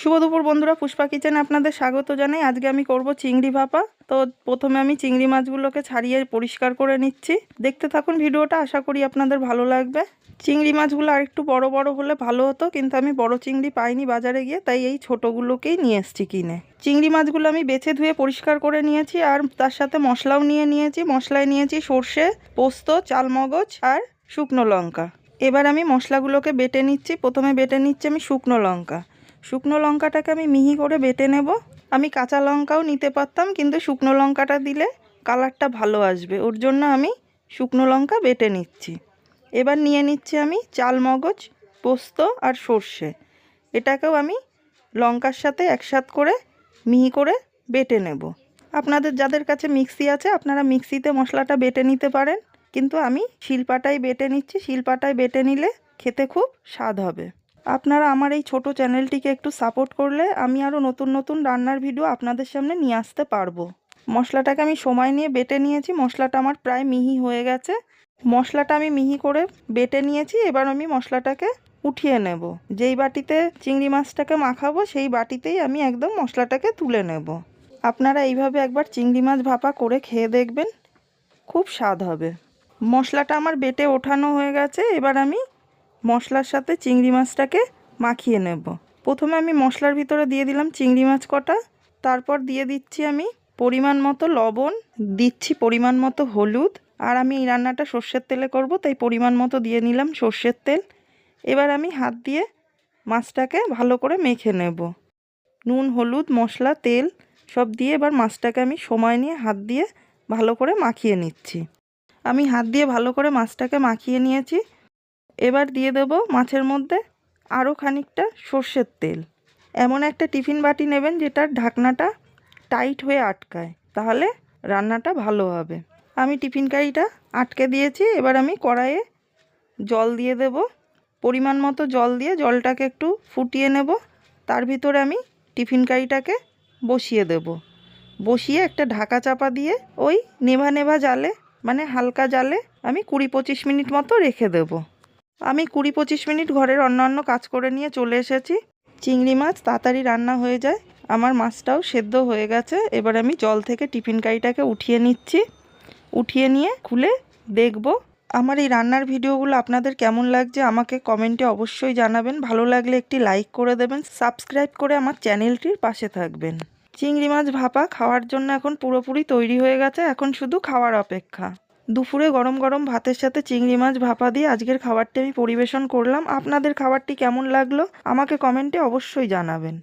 শুভ দুপুর বন্ধুরা, পুষ্পা কিচেনে আপনাদের স্বাগত জানাই। আজকে আমি করব চিংড়ি ভাপা। তো প্রথমে আমি চিংড়ি মাছগুলোকে ছাড়িয়ে পরিষ্কার করে নিচ্ছি। দেখতে থাকুন ভিডিওটা, আশা করি আপনাদের ভালো লাগবে। চিংড়ি মাছগুলো আর একটু বড় বড় হলে ভালো হতো, কিন্তু আমি বড় চিংড়ি পাইনি বাজারে গিয়ে, তাই এই ছোটোগুলোকেই নিয়ে এসেছি কিনে। চিংড়ি মাছগুলো আমি বেছে ধুয়ে পরিষ্কার করে নিয়েছি, আর তার সাথে মশলাও নিয়ে নিয়েছি। মশলায় নিয়েছি সর্ষে, পোস্ত, চালমগজ আর শুকনো লঙ্কা। এবার আমি মশলাগুলোকে বেটে নিচ্ছি। প্রথমে বেটে নিচ্ছি আমি শুকনো লঙ্কা। শুকনো লঙ্কাটাকে আমি মিহি করে বেটে নেব। আমি কাঁচা লঙ্কাও নিতে পারতাম, কিন্তু শুকনো লঙ্কাটা দিলে কালারটা ভালো আসবে, ওর জন্য আমি শুকনো লঙ্কা বেটে নিচ্ছি। এবার নিয়ে নিচ্ছি আমি চালমগজ, পোস্ত আর সর্ষে। এটাকেও আমি লঙ্কার সাথে একসাথে করে মিহি করে বেটে নেব। আপনাদের যাদের কাছে মিক্সি আছে আপনারা মিক্সিতে মশলাটা বেটে নিতে পারেন, কিন্তু আমি শিলপাটায় বেটে নিচ্ছি। শিলপাটায় বেটে নিলে খেতে খুব স্বাদ হবে। আপনারা আমার এই ছোট চ্যানেলটিকে একটু সাপোর্ট করলে আমি আরও নতুন নতুন রান্নার ভিডিও আপনাদের সামনে নিয়ে আসতে পারবো। মশলাটাকে আমি সময় নিয়ে বেটে নিয়েছি। মশলাটা আমার প্রায় মিহি হয়ে গেছে। মশলাটা আমি মিহি করে বেটে নিয়েছি। এবার আমি মশলাটাকে উঠিয়ে নেব। যেই বাটিতে চিংড়ি মাছটাকে মাখাবো সেই বাটিতেই আমি একদম মশলাটাকে তুলে নেব। আপনারা এইভাবে একবার চিংড়ি মাছ ভাপা করে খেয়ে দেখবেন, খুব স্বাদ হবে। মশলাটা আমার বেটে ওঠানো হয়ে গেছে। এবার আমি মশলার সাথে চিংড়ি মাছটাকে মাখিয়ে নেব। প্রথমে আমি মশলার ভিতরে দিয়ে দিলাম চিংড়ি মাছ কটা, তারপর দিয়ে দিচ্ছি আমি পরিমাণ মতো লবণ, দিচ্ছি পরিমাণ মতো হলুদ, আর আমি এই রান্নাটা সর্ষের তেলে করব, তাই পরিমাণ মতো দিয়ে নিলাম সর্ষের তেল। এবার আমি হাত দিয়ে মাছটাকে ভালো করে মেখে নেব। নুন, হলুদ, মশলা, তেল সব দিয়ে এবার মাছটাকে আমি সময় নিয়ে হাত দিয়ে ভালো করে মাখিয়ে নিচ্ছি। আমি হাত দিয়ে ভালো করে মাছটাকে মাখিয়ে নিয়েছি। এবার দিয়ে দেব মাছের মধ্যে আরও খানিকটা সর্ষের তেল। এমন একটা টিফিন বাটি নেবেন যেটার ঢাকনাটা টাইট হয়ে আটকায়, তাহলে রান্নাটা ভালো হবে। আমি টিফিন কারিটা আটকে দিয়েছি। এবার আমি কড়াইয়ে জল দিয়ে দেব। পরিমাণ মতো জল দিয়ে জলটাকে একটু ফুটিয়ে নেব। তার ভিতরে আমি টিফিন কারিটাকে বসিয়ে দেব। বসিয়ে একটা ঢাকা চাপা দিয়ে ওই নেভা নেভা জালে, মানে হালকা জালে আমি 20-25 মিনিট মতো রেখে দেব। আমি 20-25 মিনিট ঘরের অন্যান্য কাজ করে নিয়ে চলে এসেছি। চিংড়ি মাছ তাড়াতাড়ি রান্না হয়ে যায়, আমার মাছটাও সেদ্ধ হয়ে গেছে। এবার আমি জল থেকে টিফিন কারিটাকে উঠিয়ে নিচ্ছি। উঠিয়ে নিয়ে খুলে দেখব। আমার এই রান্নার ভিডিওগুলো আপনাদের কেমন লাগছে আমাকে কমেন্টে অবশ্যই জানাবেন। ভালো লাগলে একটি লাইক করে দেবেন, সাবস্ক্রাইব করে আমার চ্যানেলটির পাশে থাকবেন। চিংড়ি মাছ ভাপা খাওয়ার জন্য এখন পুরোপুরি তৈরি হয়ে গেছে, এখন শুধু খাওয়ার অপেক্ষা। দুপুরে গরম গরম ভাতের সাথে চিংড়ি মাছ ভাপা দিয়ে আজকের খাবারটি আমি পরিবেশন করলাম। আপনাদের খাবারটি কেমন লাগলো আমাকে কমেন্টে অবশ্যই জানাবেন।